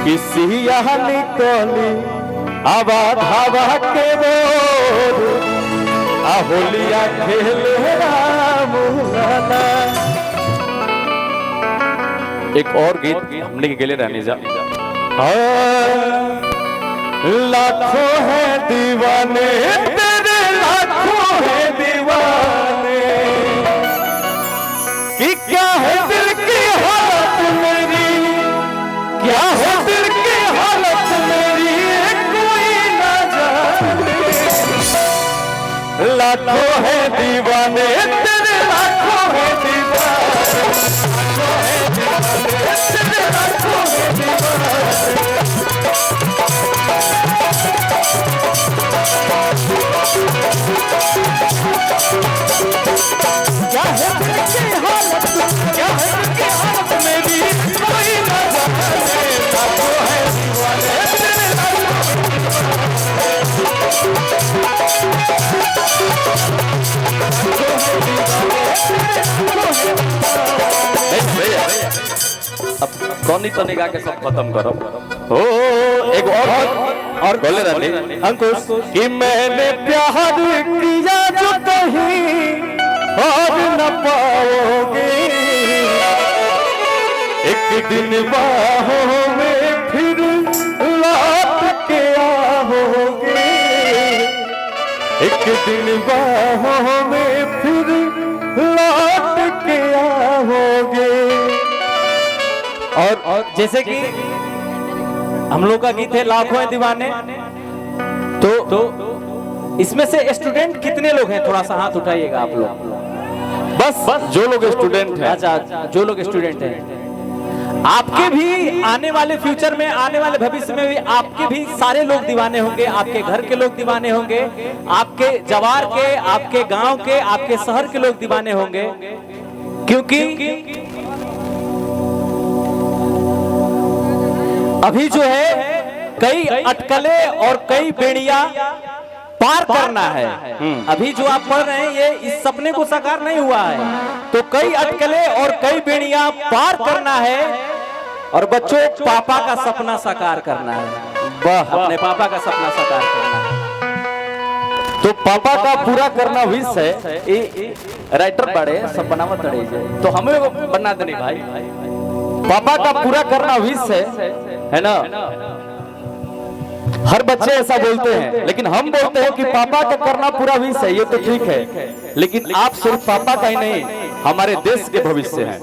किसिया निकली आवा धावा के बोर होलिया खेले राम लाला। एक और गीत हमने के लिए रहने जा। लाखों है दीवाने तेरे, लाखों है दीवाने, कि क्या है दिल की हालत मेरी, क्या है दिल की हालत मेरी कोई ना जाने। लाखों है दीवाने तेरे, लाखों है दीवाने, तेरे लाखों है दीवाने। क्या है दिल की हालत, क्या है दिल की हालत मेरी कोई ना जाने। लाखों है दीवाने तेरे, लाखों अब कौनी तो निगाह के सब खत्म करो। ओ एक और बोले रहने अंकुश कि मैंने प्यार किया जो कहीं और न पाओगे, एक दिन बाहों में फिर लौट के आओगे, एक दिन बाहों में फिर लौट के आओगे। और जैसे कि हम लोग का गीत है लाखों है दीवाने, तो इसमें से स्टूडेंट कितने लोग हैं? थोड़ा सा हाथ उठाइएगा आप लोग। बस जो लोग स्टूडेंट हैं, अच्छा जो लोग स्टूडेंट हैं, आपके भी आने वाले फ्यूचर में, आने वाले भविष्य में भी आपके भी सारे लोग दीवाने होंगे, आपके घर के लोग दीवाने होंगे, आपके जवार के, आपके गांव के, आपके शहर के लोग दीवाने होंगे। क्योंकि अभी जो है कई अटकले और कई बेड़िया पार करना है। अभी जो आप पढ़ रहे हैं ये इस सपने को साकार नहीं हुआ है, तो कई अटकले और कई बेड़िया पार करना है। और बच्चों पापा का सपना साकार करना है, वाह, अपने पापा का सपना साकार करना है। तो पापा का पूरा करना विश है। राइटर बड़े सब बनावत रहे, तो हमें बना देने भाई। पापा का पूरा करना विश है ना। हर बच्चे ऐसा बोलते हैं, लेकिन हम बोलते हैं कि पापा का करना पूरा विश है। ये तो ठीक है, लेकिन आप सिर्फ पापा का ही नहीं, हमारे देश के भविष्य हैं।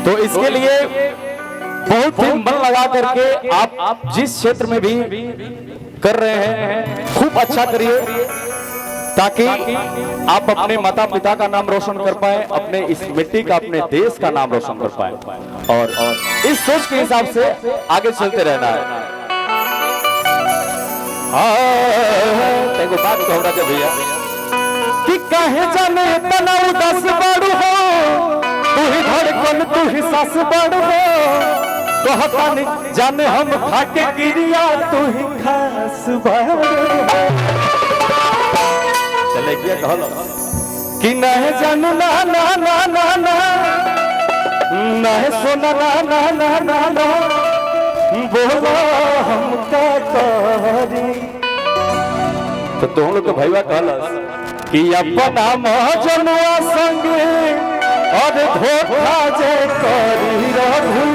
तो इसके लिए बहुत ही मन लगा करके आप जिस क्षेत्र में भी कर रहे हैं खूब अच्छा करिए, ताकि आप अपने माता पिता का नाम रोशन कर पाए, अपने इस मिट्टी का, अपने देश का नाम रोशन कर पाए। और इस सोच के हिसाब से आगे चलते रहना है। तेरे बात कहो राजा भैया कि कहे जाने तना उदास बड़ हो, तू ही धड़कन तू ही सास बड़ हो, तो हता नहीं जाने हम खाके गिरिया तू ही खास बड़ हो। चले गया कहलो कि नह जानू ना ना ना ना ना, नह सोना ना ना ना ना ना, बोलो हम क्या करी। तो तुम लोग के भैया कहलस कि अपना महजनुआ संग और धोखा जे करी रहू।